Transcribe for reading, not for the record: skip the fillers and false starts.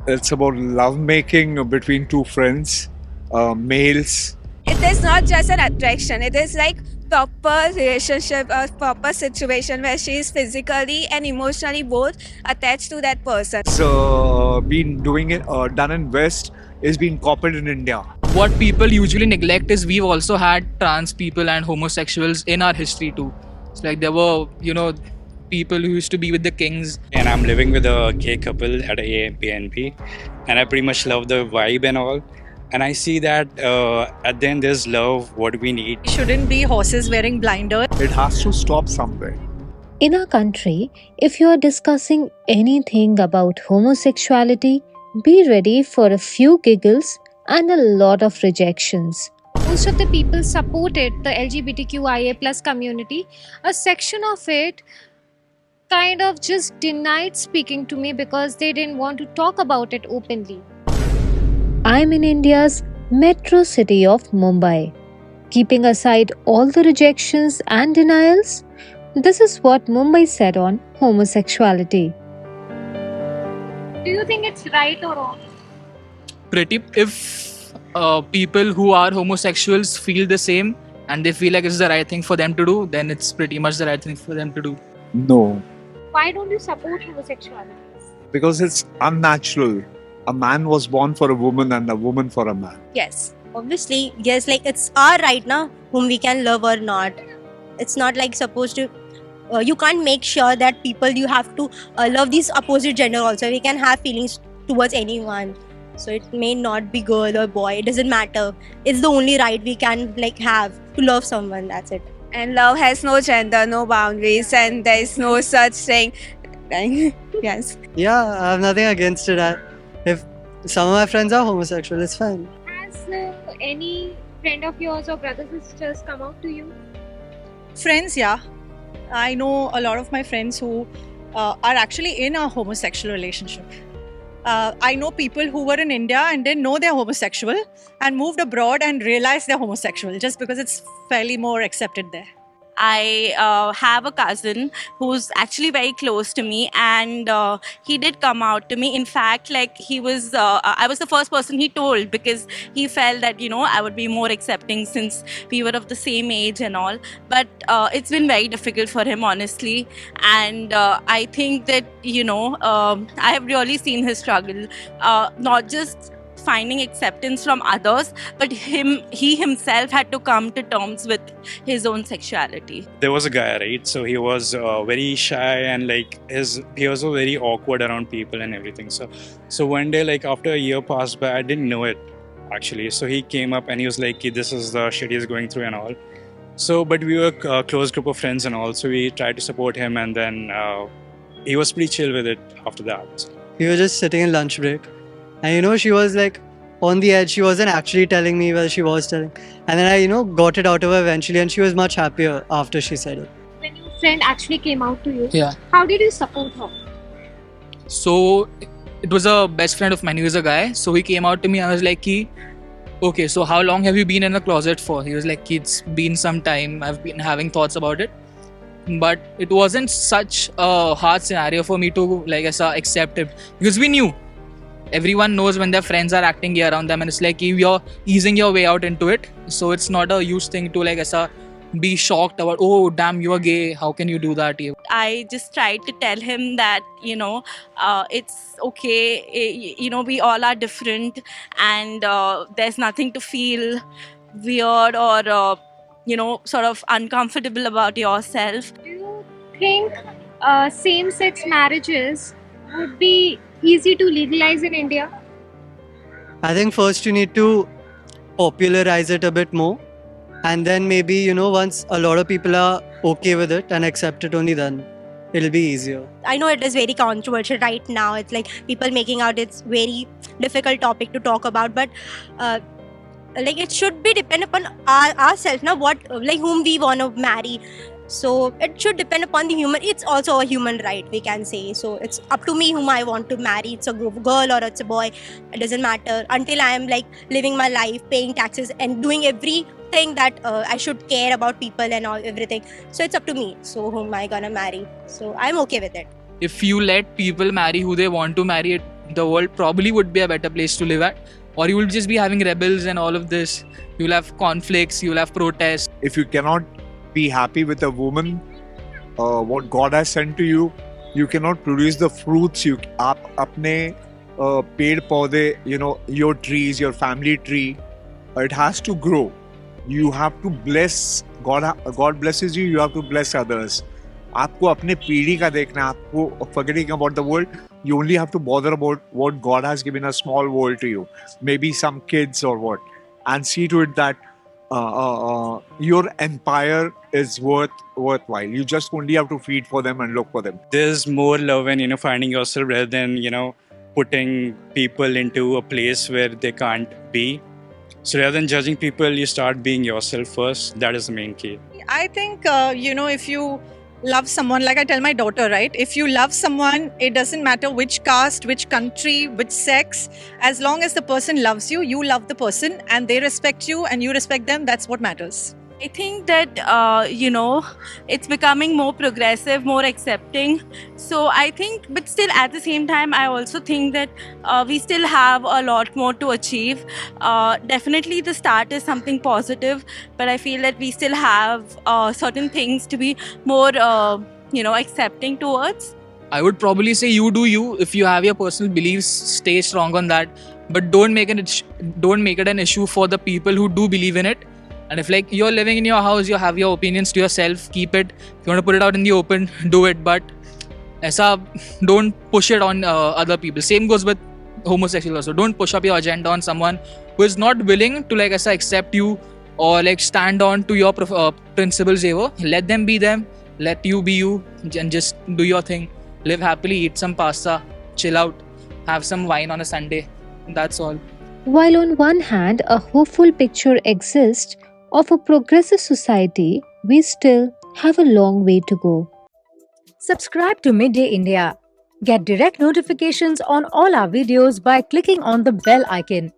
It's about love making between two friends, males. It is not just an attraction. It is like proper relationship or proper situation where she is physically and emotionally both attached to that person. So, been doing it, done in West is being copied in India. What people usually neglect is we've also had trans people and homosexuals in our history too. It's like there were, people who used to be with the kings. And I'm living with a gay couple at a Airbnb, and I pretty much love the vibe and all. And I see that at the end there's love, what we need. Shouldn't be horses wearing blinders. It has to stop somewhere. In our country, if you are discussing anything about homosexuality, be ready for a few giggles and a lot of rejections. Most of the people supported the LGBTQIA plus community. A section of it kind of just denied speaking to me because they didn't want to talk about it openly. I'm in India's metro city of Mumbai. Keeping aside all the rejections and denials, this is what Mumbai said on homosexuality. Do you think it's right or wrong? If people who are homosexuals feel the same and they feel like it's the right thing for them to do, then it's pretty much the right thing for them to do. No, Why don't you support homosexuality? because it's unnatural. A man was born for a woman and a woman for a man. Yes, obviously, yes, like it's our right now, whom we can love or not. It's not like supposed to, you can't make sure that people, you have to love these opposite gender also. We can have feelings towards anyone. So it may not be girl or boy, it doesn't matter. It's the only right we can like have to love someone, that's it. And love has no gender, no boundaries, and there is no such thing. Yes. Yeah, I have nothing against it. If some of my friends are homosexual, it's fine. Has any friend of yours or brothers or sisters come out to you? Friends, yeah. I know a lot of my friends who are actually in a homosexual relationship. I know people who were in India and didn't know they're homosexual and moved abroad and realized they're homosexual just because it's fairly more accepted there. I have a cousin who's actually very close to me, and he did come out to me. In fact, like I was the first person he told because he felt that I would be more accepting since we were of the same age and all. But it's been very difficult for him, honestly, and I think that I have really seen his struggle, not just finding acceptance from others, but he himself had to come to terms with his own sexuality. There was a guy, right? So he was very shy and like he was very awkward around people and everything. So one day, like after a year passed by, I didn't know it actually. So he came up and he was like, "This is the shit he's going through and all." So, but we were a close group of friends and all, so we tried to support him, and then he was pretty chill with it after that. We were just sitting in lunch break. And she was like on the edge. She wasn't actually telling me, well, she was telling. And then I got it out of her eventually, and she was much happier after she said it. When your friend actually came out to you, Yeah. how did you support her? So it was a best friend of mine. He was a guy. So he came out to me. I was like, okay, so how long have you been in the closet for? He was like, it's been some time. I've been having thoughts about it. But it wasn't such a hard scenario for me to accept it, because we knew. Everyone knows when their friends are acting gay around them, and it's like you're easing your way out into it. So it's not a huge thing to be shocked about, oh damn, you are gay, how can you do that? I just tried to tell him that it's okay, we all are different, and there's nothing to feel weird or sort of uncomfortable about yourself. Do you think same-sex marriages would be easy to legalize in India? I think first you need to popularize it a bit more. And then maybe, once a lot of people are okay with it and accept it, only then it'll be easier. I know it is very controversial right now. It's like people making out it's very difficult topic to talk about, but like it should be depend upon ourselves now, whom we want to marry. So it should depend upon the human. It's also a human right, we can say. So it's up to me whom I want to marry. It's a girl or it's a boy, it doesn't matter, until I am like living my life, paying taxes and doing everything that I should care about people and all everything. So it's up to me, so whom I gonna marry. So I'm okay with it. If you let people marry who they want to marry, the world probably would be a better place to live at. Or you will just be having rebels and all of this. You'll have conflicts, you'll have protests. If you cannot be happy with a woman, what God has sent to you, you cannot produce the fruits. आप अपने पेड़ पौधे, your trees, your family tree, it has to grow. You have to bless. God blesses you. You have to bless others. आपको अपने पीढ़ी का देखना है. आपको forgetting about the world. You only have to bother about what God has given a small world to you. Maybe some kids or what, and see to it that your empire is worthwhile. You just only have to feed for them and look for them. There's more love in finding yourself rather than putting people into a place where they can't be. So rather than judging people, you start being yourself first. That is the main key. I think, if you love someone, like I tell my daughter, right? If you love someone, it doesn't matter which caste, which country, which sex. As long as the person loves you, you love the person and they respect you and you respect them, that's what matters. I think that, it's becoming more progressive, more accepting. So I think, but still at the same time, I also think that we still have a lot more to achieve. Definitely the start is something positive, but I feel that we still have certain things to be more, accepting towards. I would probably say you do you. If you have your personal beliefs, stay strong on that. But don't make it an issue for the people who do believe in it. And if you're living in your house, you have your opinions to yourself, keep it. If you want to put it out in the open, do it. But don't push it on other people. Same goes with homosexuals also. Don't push up your agenda on someone who is not willing to accept you or stand on to your principles ever. Let them be them. Let you be you and just do your thing. Live happily, eat some pasta, chill out, have some wine on a Sunday. That's all. While on one hand, a hopeful picture exists of a progressive society, we still have a long way to go. Subscribe to Midday India. Get direct notifications on all our videos by clicking on the bell icon.